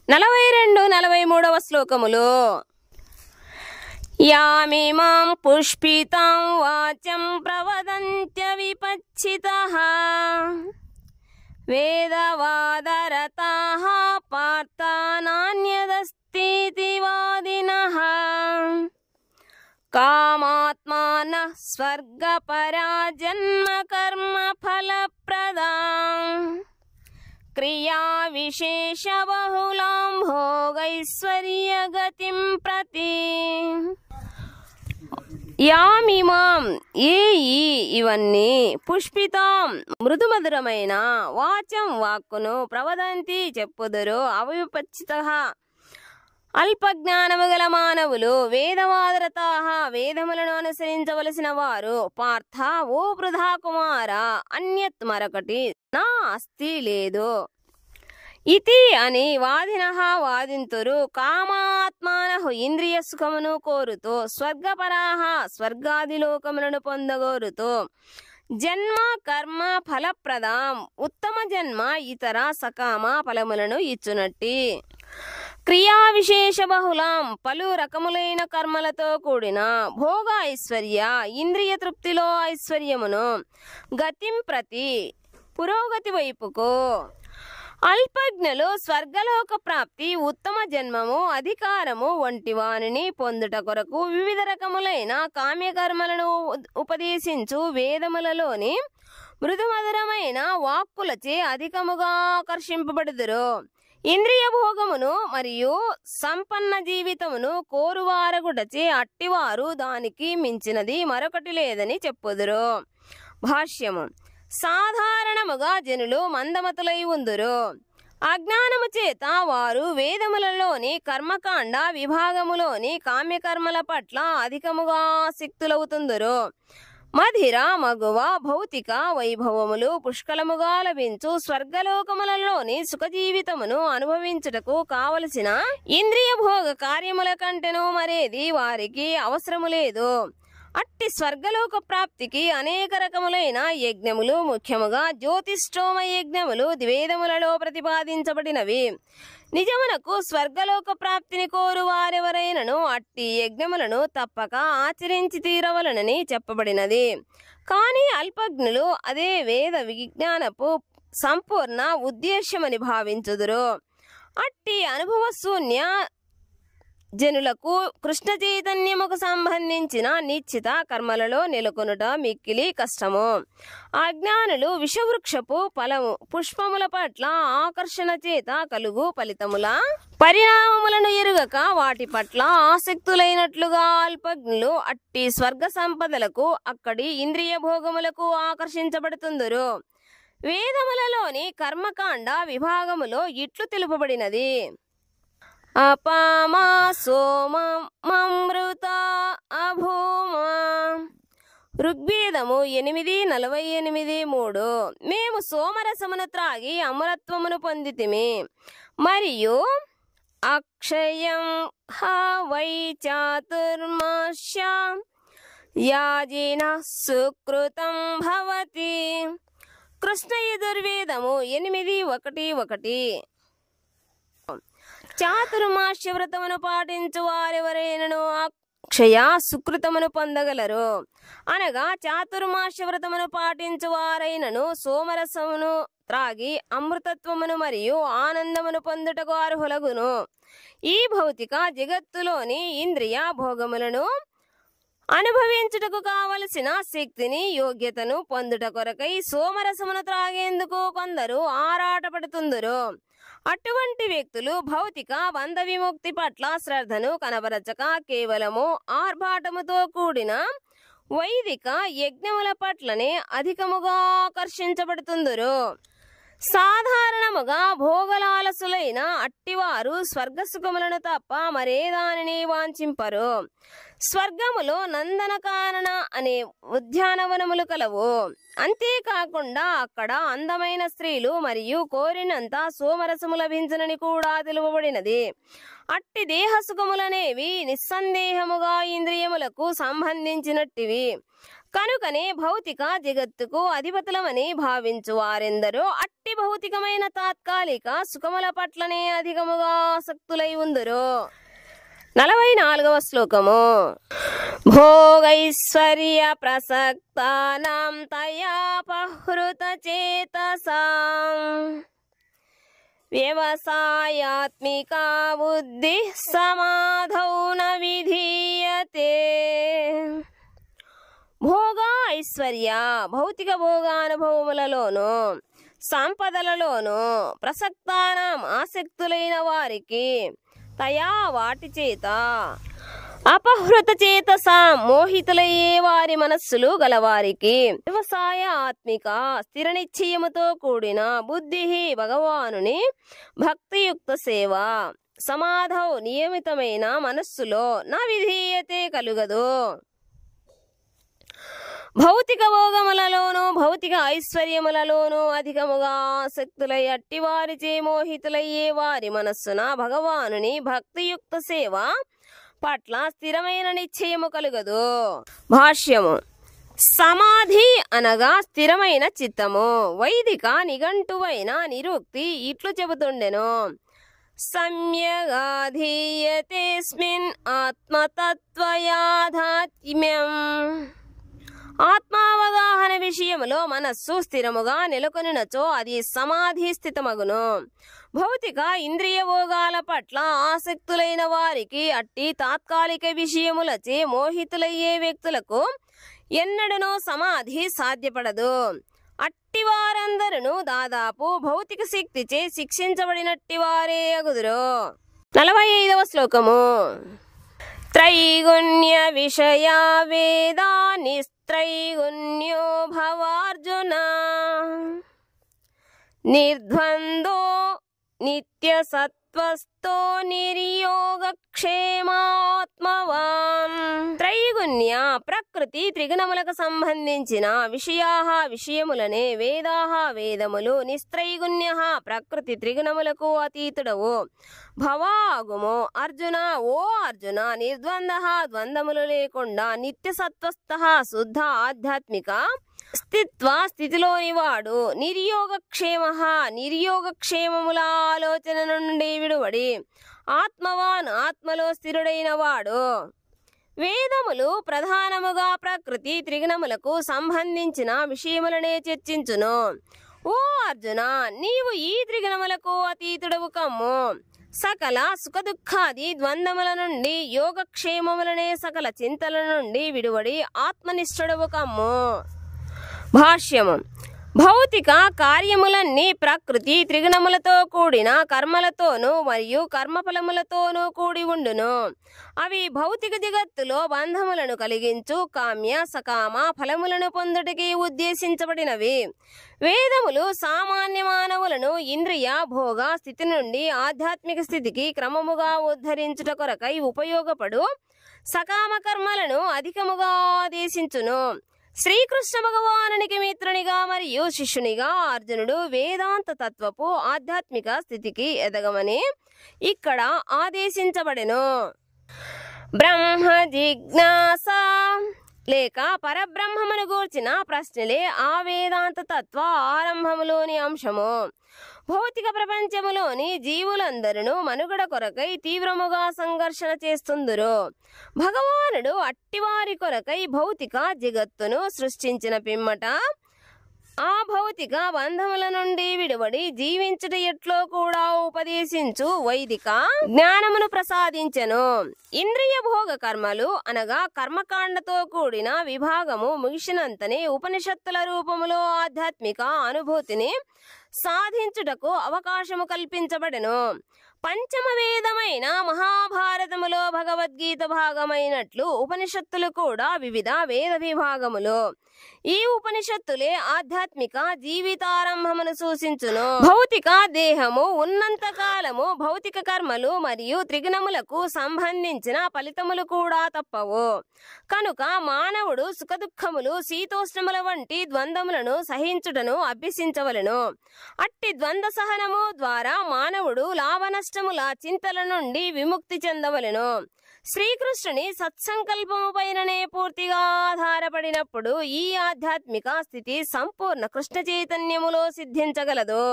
42, 43వ శ్లోకములు. యామిమాం పుష్పితాం వాచం ప్రవదంత్య విపచ్చితః వేదవాదరతాః పార్థ నాన్యదస్తీతి వాదినః కామాత్మానః స్వర్గపరా జన్మ కర్మ ఫలప్రదాం క్రియా విశేష బహుళాం భోగైశ్వర్య గతిం ప్రతి. యామిమాం ఇవన్నీ పుష్పితాం మృదుమధురమైన వాచం వాక్కును ప్రవదంతి చెప్పుదురు అవిపచ్చితః అల్పజ్ఞానము గల మానవులు వేదవాదరతాః వేదములను అనుసరించవలసిన వారు పార్థ ఓ పృథా కుమార అన్యత్ మరొకటి నా అస్తి లేదు ఇతి అని వాదినః వాదింతురు. కామాత్మానః ఇంద్రియ సుఖమును కోరుతూ స్వర్గపరాః స్వర్గాది లోకములను పొందగోరుతూ జన్మ కర్మ ఫలప్రదాం ఉత్తమ జన్మ ఇతర సకామ ఫలములను ఇచ్చునట్టి క్రియా విశేష బహుళం పలు రకములైన కర్మలతో కూడిన భోగ ఐశ్వర్య ఇంద్రియ తృప్తిలో ఐశ్వర్యమును గతిం ప్రతి పురోగతి వైపుకు. అల్పజ్ఞులు స్వర్గలోక ప్రాప్తి ఉత్తమ జన్మము అధికారము వంటి వానిని పొందుట కొరకు వివిధ రకములైన కామ్యకర్మలను ఉపదేశించు వేదములలోని మృదుమధురమైన వాక్కులచే అధికముగా ఆకర్షింపబడుదురు. ఇంద్రియ భోగమును మరియు సంపన్న జీవితమును కోరువారగుటచే అట్టివారు దానికి మించినది మరొకటి లేదని చెప్పుదురు. భాష్యము. సాధారణముగా జనులు మందమతులై ఉందురు. అజ్ఞానము చేత వారు వేదములలోని కర్మకాండ విభాగములోని కామ్యకర్మల పట్ల అధికముగా ఆసక్తులవుతుందురు. మధిర మగువ భౌతిక వైభవములు పుష్కలముగా లభించు స్వర్గలోకములలోని సుఖజీవితమును అనుభవించుటకు కావలసిన ఇంద్రియ భోగ కార్యముల కంటెను మరేది వారికి అవసరము లేదు. అట్టి స్వర్గలోక ప్రాప్తికి అనేక రకములైన యజ్ఞములు ముఖ్యముగా జ్యోతిష్ఠోమ యజ్ఞములు వేదములలో ప్రతిపాదించబడినవి. నిజమునకు స్వర్గలోక ప్రాప్తిని కోరు వారెవరైనను అట్టి యజ్ఞములను తప్పక ఆచరించి తీరవలనని చెప్పబడినది. కానీ అల్పజ్ఞులు అదే వేద విజ్ఞానపు సంపూర్ణ ఉద్దేశ్యమని భావించుదురు. అట్టి అనుభవశూన్య జనులకు కృష్ణ చైతన్యముకు సంబంధించిన నిశ్చిత కర్మలలో నెలకొనుట మిక్కిలి కష్టము. అజ్ఞానులు విషవృక్షపు ఫలము పుష్పముల పట్ల ఆకర్షణ చేత కలుగు ఫలితముల పరిణామములను ఎరుగక వాటి పట్ల ఆసక్తులైనట్లుగా అల్పజ్ఞులు అట్టి స్వర్గ సంపదలకు అక్కడి ఇంద్రియ భోగములకు ఆకర్షించబడుతుందురు. వేదములలోని కర్మకాండ విభాగములో ఇట్లు తెలుపబడినది. అపామా సోమమృత అభూమా. ఋగ్వేదము 8:48-3. మేము సోమరసమును త్రాగి అమరత్వమును పొందితిమి మరియు అక్షయం వై చాతుర్మాస్య యాజిన సుకృతం భవతి. కృష్ణ యజుర్వేదము 8:1-1. చాతుర్మాస్య వ్రతమును పాటించు వారెవరైనను అక్షయ సుకృతమును పొందగలరు. అనగా చాతుర్మాస్య వ్రతమును పాటించు వారైనను సోమరసమును త్రాగి అమృతత్వమును మరియు ఆనందమును పొందుటకు అర్హులగును. ఈ భౌతిక జగత్తులోని ఇంద్రియ భోగములను అనుభవించుటకు కావలసిన శక్తిని యోగ్యతను పొందుట కొరకై సోమరసమును త్రాగేందుకు కొందరు ఆరాటపడుతుందురు. అటువంటి వ్యక్తులు భౌతిక బంధ విముక్తి పట్ల శ్రద్ధను కనబరచక కేవలము ఆర్భాటముతో కూడిన వైదిక యజ్ఞముల పట్లనే అధికముగా ఆకర్షించబడుతుందురు. సాధారణముగా భోగలాలసులైన అట్టివారు స్వర్గసుఖములను తప్ప మరే దానిని వాంఛింపరు. స్వర్గములో నందనకానన అనే ఉద్యానవనములు కలవు. అంతేకాకుండా అక్కడ అందమైన స్త్రీలు మరియు కోరినంత సోమరసము లభించునని కూడా తెలుపబడినది. అట్టి దేహసుఖములనేవి నిస్సందేహముగా ఇంద్రియములకు సంబంధించినట్టివి. కనుకనే భౌతిక జగత్తుకు అధిపతులమని భావించు వారెందరో అట్టి భౌతికమైన తాత్కాలిక సుఖముల పట్లనే అధికముగా ఆసక్తులై ఉందరు. 44వ శ్లోకము. భోగైశ్వర్య ప్రసక్తానాం తయాపహృత చేతసాం వ్యవసాయాత్మికా బుద్ధి సమాధౌ న విధీయతే. భోగ ఐశ్వర్య భౌతిక భోగానుభవములలోను సంపదలలోను ప్రసక్తానం ఆసక్తులైన వారికి తయా వాటి చేత అపహృత చేతస మోహితులయ్యే వారి మనస్సులు గలవారికి వ్యవసాయ ఆత్మిక స్థిర నిశ్చయముతో కూడిన బుద్ధి భగవానుని భక్తియుక్త సేవ సమాధౌ నియమితమైన మనస్సులో నా విధీయతే కలుగదు. భౌతిక భోగములలోను భౌతిక ఐశ్వర్యములలోను అధికముగా ఆసక్తులై అట్టివారిచే మోహితులయ్యే వారి మనస్సున భగవానుని భక్తియుక్త సేవ పట్ల స్థిరమైన నిశ్చయము కలుగదు. భాష్యము. సమాధి అనగా స్థిరమైన చిత్తము. వైదిక నిఘంటువైన నిరుక్తి ఇట్లు చెబుతుండెను. సమ్యగాధీయతేస్మిన్ ఆత్మతత్వయాథాత్మ్యం. ఆత్మావగాహన విషయములో మనస్సు స్థిరముగా నెలకొనినచో అది సమాధి స్థితమగును. భౌతిక ఇంద్రియ భోగాల పట్ల ఆసక్తులైన వారికి అట్టి తాత్కాలిక విషయములచే మోహితులయ్యే వ్యక్తులకు ఎన్నడనూ సమాధి సాధ్యపడదు. అట్టి వారందరూ దాదాపు భౌతిక శక్తిచే శిక్షించబడినట్టి వారే అగుదురు. 45వ శ్లోకము. త్రైగుణ్య విషయా వేదా నిస్త్రైగుణ్యో భవార్జున నిర్ద్వందో నిత్య సత్వస్థో నిర్యోగక్షేమాత్మవాన్. త్రైగుణ్య ప్రకృతి త్రిగుణములకు సంబంధించిన విషయములనే వేదాహ వేదములు నిస్త్రైగుణ్య ప్రకృతి త్రిగుణములకు అతీతుడవు భవాగుము అర్జున. ఓ అర్జున నిర్ద్వంద ద్వంద్వములు లేకుండా నిత్య సత్వస్థ శుద్ధ ఆధ్యాత్మిక స్థితిలోని వాడు నిర్యోగక్షేమముల ఆలోచన నుండి విడువడి ఆత్మవాన్ ఆత్మలో స్థిరుడైన వాడు. వేదములు ప్రధానముగా ప్రకృతి త్రిగుణములకు సంబంధించిన విషయములనే చర్చించును. ఓ అర్జున నీవు ఈ త్రిగుణములకు అతీతుడవు కమ్ము. సకల సుఖదుఖాది ద్వంద్వముల నుండి యోగక్షేమములనే సకల చింతల నుండి విడువడి ఆత్మనిష్ఠుడవు కమ్ము. భాష్యము. భౌతిక కార్యములన్నీ ప్రకృతి త్రిగుణములతో కూడిన కర్మలతోనూ మరియు కర్మఫలములతోనూ కూడి ఉండును. అవి భౌతిక జగత్తులో బంధములను కలిగించు కామ్య సకామ ఫలములను పొందుటకి ఉద్దేశించబడినవి. వేదములు సామాన్య మానవులను ఇంద్రియ భోగ స్థితి నుండి ఆధ్యాత్మిక స్థితికి క్రమముగా ఉద్ధరించుట కొరకై ఉపయోగపడు సకామ కర్మలను అధికముగా ఆదేశించును. శ్రీకృష్ణ భగవానునికి మిత్రునిగా మరియు శిష్యునిగా అర్జునుడు వేదాంత తత్వపు ఆధ్యాత్మిక స్థితికి ఎదగమని ఇక్కడ ఆదేశించబడెను. బ్రహ్మ జిజ్ఞాస లేక పరబ్రహ్మమును గూర్చిన ప్రశ్నలే ఆ వేదాంత తత్వ ఆరంభములోని అంశము. భౌతిక ప్రపంచములోని జీవులందరూ మనుగడ కొరకై తీవ్రముగా సంఘర్షణ చేస్తుందురు. భగవానుడు అట్టివారి కొరకై భౌతిక జగత్తును సృష్టించిన పిమ్మట ఆ భౌతిక బంధముల నుండి విడివడి జీవించుట ఎట్లో కూడా ఉపదేశించు వైదిక జ్ఞానమును ప్రసాదించెను. ఇంద్రియ భోగ కర్మలు అనగా కర్మకాండతో కూడిన విభాగము ముగిసినంతనే ఉపనిషత్తుల రూపములో ఆధ్యాత్మిక అనుభూతిని సాధించుటకు అవకాశము కల్పించబడెను. పంచమ వేదమైన మహాభారతములో భగవద్గీత భాగమైనట్లు ఉపనిషత్తులు కూడా వివిధ వేద విభాగములు. ఈ ఉపనిషత్తులే ఆధ్యాత్మిక జీవితారంభమును సూచించును. భౌతిక దేహము ఉన్నంత కాలము భౌతిక కర్మలు మరియు త్రిగుణములకు సంబంధించిన ఫలితములు కూడా తప్పవు. కనుక మానవుడు సుఖదుఖములు శీతోష్ణముల వంటి ద్వంద్వములను సహించుటను అభ్యసించవలెను. అట్టి ద్వంద్వ సహనము ద్వారా మానవుడు లాభ నష్టముల చింతల నుండి విముక్తి చెందవలెను. శ్రీకృష్ణుని సత్సంకల్పము పైననే పూర్తిగా ఆధారపడినప్పుడు ఈ ఆధ్యాత్మిక స్థితి సంపూర్ణ కృష్ణ చైతన్యములో సిద్ధించగలదు.